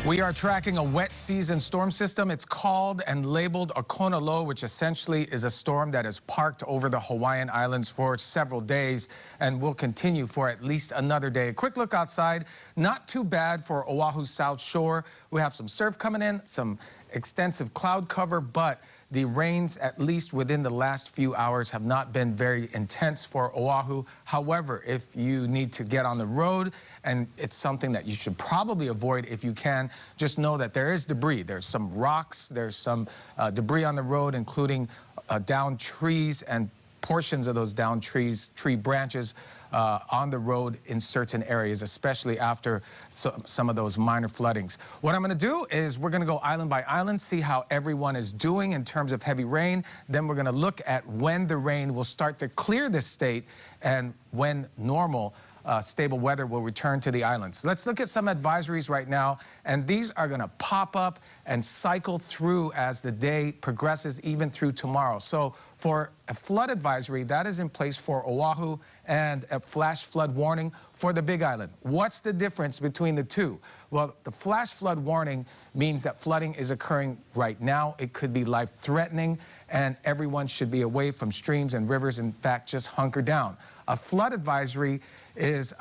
We are tracking a wet season storm system. It's called and labeled a Kona low, which essentially is a storm that is parked over the Hawaiian Islands for several days and will continue for at least another day. A quick look outside. Not too bad for Oahu's South Shore. We have some surf coming in, some extensive cloud cover, but the rains, at least within the last few hours, have not been very intense for Oahu. However, if you need to get on the road, and it's something that you should probably avoid if you can, just know that there is debris. There's some rocks, there's some debris on the road, including downed trees and portions of those downed tree branches on the road in certain areas, especially after some of those minor floodings. What I'm going to do is we're going to go island by island, see how everyone is doing in terms of heavy rain. Then we're going to look at when the rain will start to clear the state and when normal stable weather will return to the islands. Let's look at some advisories right now, and these are going to pop up and cycle through as the day progresses, even through tomorrow. So for a flood advisory, that is in place for Oahu, and a flash flood warning for the Big Island. What's the difference between the two? Well, the flash flood warning means that flooding is occurring right now. It could be life-threatening, and everyone should be away from streams and rivers. In fact, just hunker down. A flood advisory is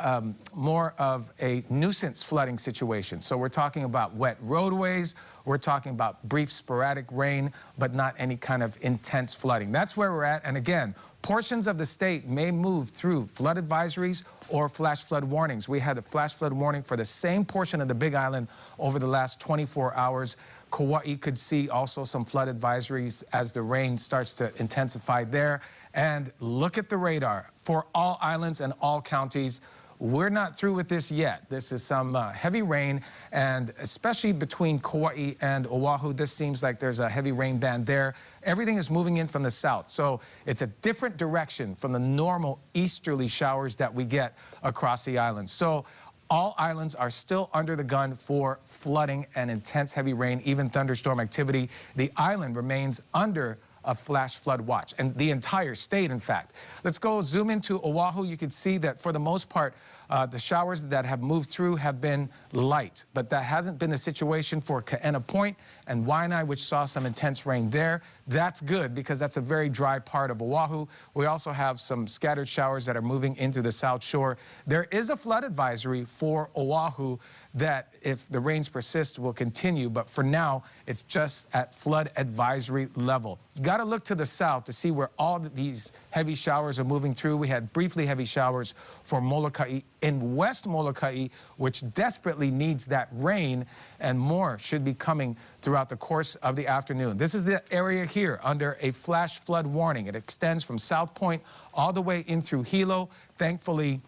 more of a nuisance flooding situation. So we're talking about wet roadways, we're talking about brief sporadic rain, but not any kind of intense flooding. That's where we're at. And again, portions of the state may move through flood advisories or flash flood warnings. We had a flash flood warning for the same portion of the Big Island over the last 24 hours. Kauai could see also some flood advisories as the rain starts to intensify there. And look at the radar for all islands and all counties. We're not through with this yet. This is some heavy rain, and especially between Kauai and Oahu, this seems like there's a heavy rain band there. Everything is moving in from the south, so it's a different direction from the normal easterly showers that we get across the island. So all islands are still under the gun for flooding and intense heavy rain, even thunderstorm activity. The island remains under a flash flood watch, and the entire state, in fact. Let's go zoom into Oahu. You can see that for the most part, the showers that have moved through have been light, but that hasn't been the situation for Kaena Point and Waianae, which saw some intense rain there. That's good because that's a very dry part of Oahu. We also have some scattered showers that are moving into the South Shore. There is a flood advisory for Oahu that, if the rains persist, will continue, but for now, it's just at flood advisory level. You got to look to the south to see where all these heavy showers are moving through. We had briefly heavy showers for Molokai in West Molokai, which desperately needs that rain, and more should be coming throughout the course of the afternoon. This is the area here under a flash flood warning. It extends from South Point all the way in through Hilo. Thankfully,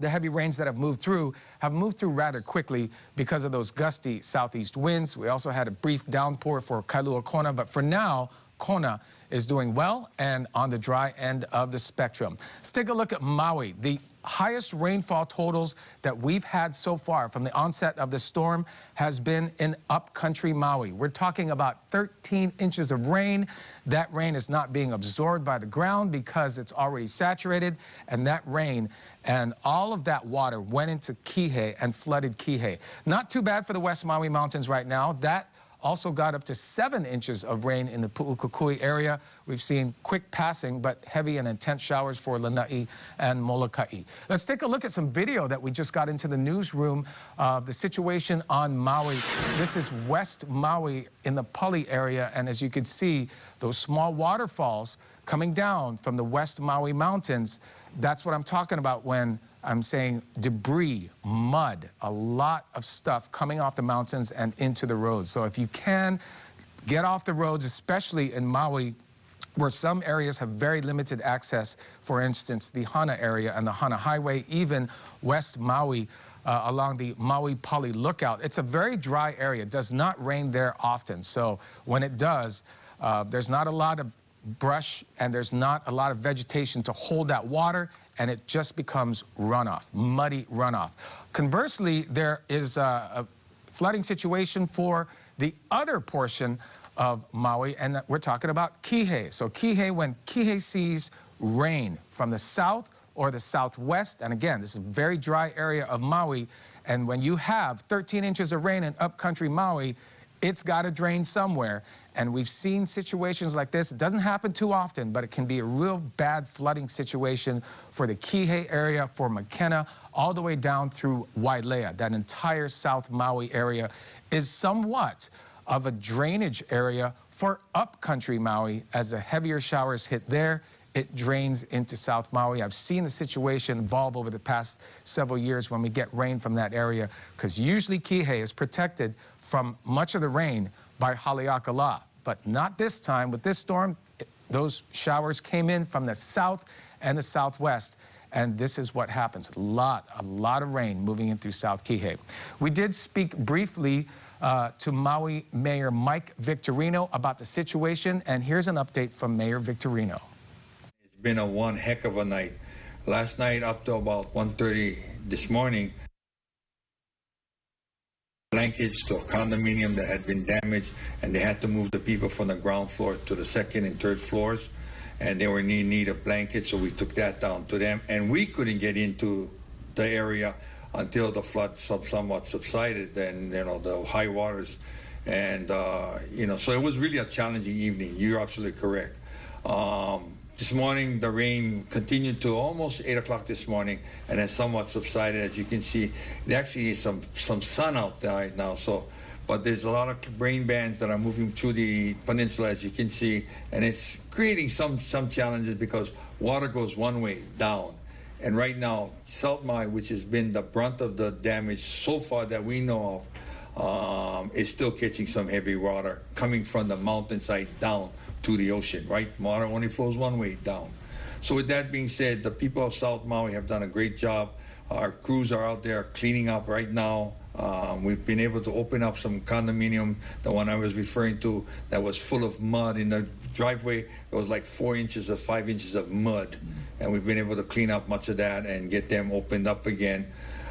the heavy rains that have moved through rather quickly because of those gusty southeast winds. We also had a brief downpour for Kailua Kona, but for now, Kona is doing well and on the dry end of the spectrum. Let's take a look at Maui. The highest rainfall totals that we've had so far from the onset of the storm has been in upcountry Maui. We're talking about 13 inches of rain. That rain is not being absorbed by the ground because it's already saturated, and that rain and all of that water went into Kihei and flooded Kihei. Not too bad for the West Maui Mountains right now. That also got up to 7 inches of rain in the Pu'ukukui area. We've seen quick passing but heavy and intense showers for Lanai and Molokai. Let's take a look at some video that we just got into the newsroom of the situation on Maui. This is West Maui in the Pali area, and as you can see, those small waterfalls coming down from the West Maui Mountains. That's what I'm talking about when I'm saying debris, mud, a lot of stuff coming off the mountains and into the roads. So if you can, get off the roads, especially in Maui, where some areas have very limited access. For instance, the Hana area and the Hana Highway, even West Maui, along the Maui Pali Lookout. It's a very dry area. It does not rain there often. So when it does, there's not a lot of brush and there's not a lot of vegetation to hold that water, and it just becomes runoff, muddy runoff. Conversely, there is a flooding situation for the other portion of Maui, and we're talking about Kihei. So Kihei, when Kihei sees rain from the south or the southwest, and again, this is a very dry area of Maui, And when you have 13 inches of rain in upcountry Maui, it's got to drain somewhere. And we've seen situations like this. It doesn't happen too often, but it can be a real bad flooding situation for the Kihei area, for Makena, all the way down through Wailea. That entire South Maui area is somewhat of a drainage area for upcountry Maui. As the heavier showers hit there, it drains into South Maui. I've seen the situation evolve over the past several years when we get rain from that area, because usually Kihei is protected from much of the rain by Haleakala. But not this time. With this storm, those showers came in from the south and the southwest, and this is what happens. A lot of rain moving in through South Kihei. We did speak briefly to Maui Mayor Mike Victorino about the situation, and here's an update from Mayor Victorino. It's been one heck of a night. Last night up to about 1:30 this morning, blankets to a condominium that had been damaged, and they had to move the people from the ground floor to the second and third floors, and they were in need of blankets, so we took that down to them. And we couldn't get into the area until the flood somewhat subsided, and the high waters, and so it was really a challenging evening. You're absolutely correct. This morning, the rain continued to almost 8 o'clock this morning, and has somewhat subsided. As you can see, there actually is some sun out there right now. But there's a lot of rain bands that are moving through the peninsula, as you can see, and it's creating some challenges because water goes one way, down. And right now, South Maui, which has been the brunt of the damage so far that we know of, is still catching some heavy water coming from the mountainside down to the ocean, right? Water only flows one way, down. So with that being said, the people of South Maui have done a great job. Our crews are out there cleaning up right now. We've been able to open up some condominium, the one I was referring to, that was full of mud in the driveway. It was like 4 inches or 5 inches of mud. And we've been able to clean up much of that and get them opened up again.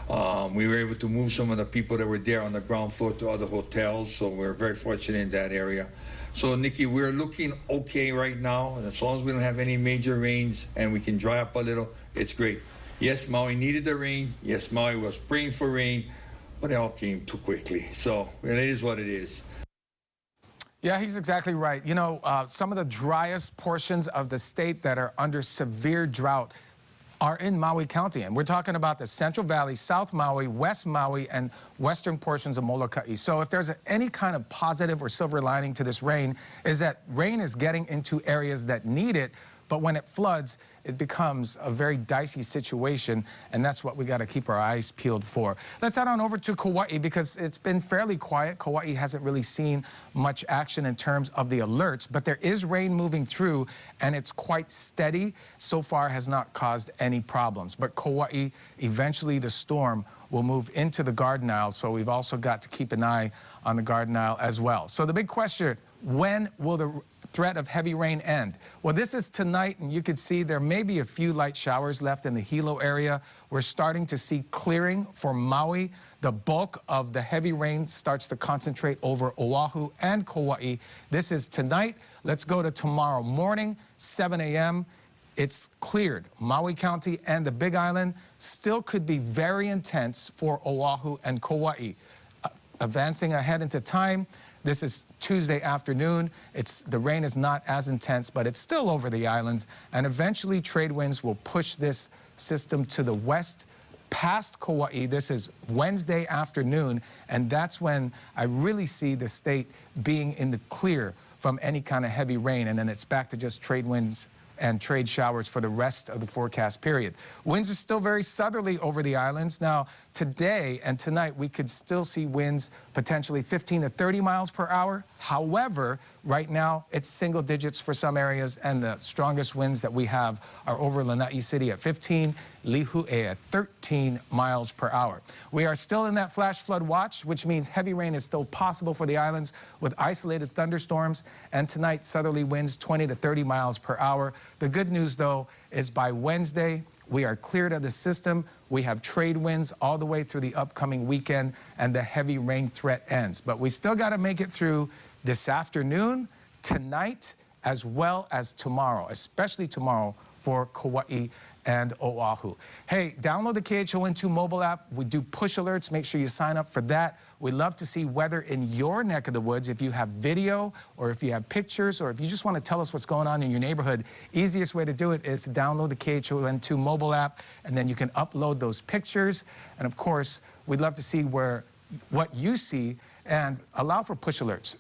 We were able to move some of the people that were there on the ground floor to other hotels, so we're very fortunate in that area. So, Nikki, we're looking okay right now. As long as we don't have any major rains and we can dry up a little, it's great. Yes, Maui needed the rain. Yes, Maui was praying for rain, but it all came too quickly. So it is what it is. Yeah, he's exactly right. You know, some of the driest portions of the state that are under severe drought are in Maui County. And we're talking about the Central Valley, South Maui, West Maui, and western portions of Molokai. So if there's any kind of positive or silver lining to this rain, is that rain is getting into areas that need it, but when it floods, it becomes a very dicey situation, and that's what we got to keep our eyes peeled for. Let's head on over to Kauai, because it's been fairly quiet. Kauai hasn't really seen much action in terms of the alerts, but there is rain moving through, and it's quite steady. So far has not caused any problems. But Kauai, eventually the storm will move into the Garden Isle, so we've also got to keep an eye on the Garden Isle as well. So the big question, when will the threat of heavy rain end? Well, this is tonight, and you can see there may be a few light showers left in the Hilo area. We're starting to see clearing for Maui. The bulk of the heavy rain starts to concentrate over Oahu and Kauai. This is tonight. Let's go to tomorrow morning, 7 a.m. It's cleared. Maui County and the Big Island still could be very intense for Oahu and Kauai. Advancing ahead into time, this is Tuesday afternoon. The rain is not as intense, but it's still over the islands. And eventually trade winds will push this system to the west past Kauai. This is Wednesday afternoon, and that's when I really see the state being in the clear from any kind of heavy rain, and then it's back to just trade winds and trade showers for the rest of the forecast period. Winds are still very southerly over the islands. Now, today and tonight, we could still see winds potentially 15 to 30 miles per hour. However, right now, it's single digits for some areas, and the strongest winds that we have are over Lanai City at 15, Lihue at 13 miles per hour. We are still in that flash flood watch, which means heavy rain is still possible for the islands with isolated thunderstorms, and tonight, southerly winds 20 to 30 miles per hour. The good news, though, is by Wednesday, we are cleared of the system. We have trade winds all the way through the upcoming weekend, and the heavy rain threat ends. But we still got to make it through this afternoon, tonight, as well as tomorrow, especially tomorrow for Kauai and Oahu. Hey, download the KHON2 mobile app. We do push alerts. Make sure you sign up for that. We'd love to see weather in your neck of the woods. If you have video or if you have pictures or if you just want to tell us what's going on in your neighborhood, easiest way to do it is to download the KHON2 mobile app, and then you can upload those pictures. And of course, we'd love to see what you see and allow for push alerts.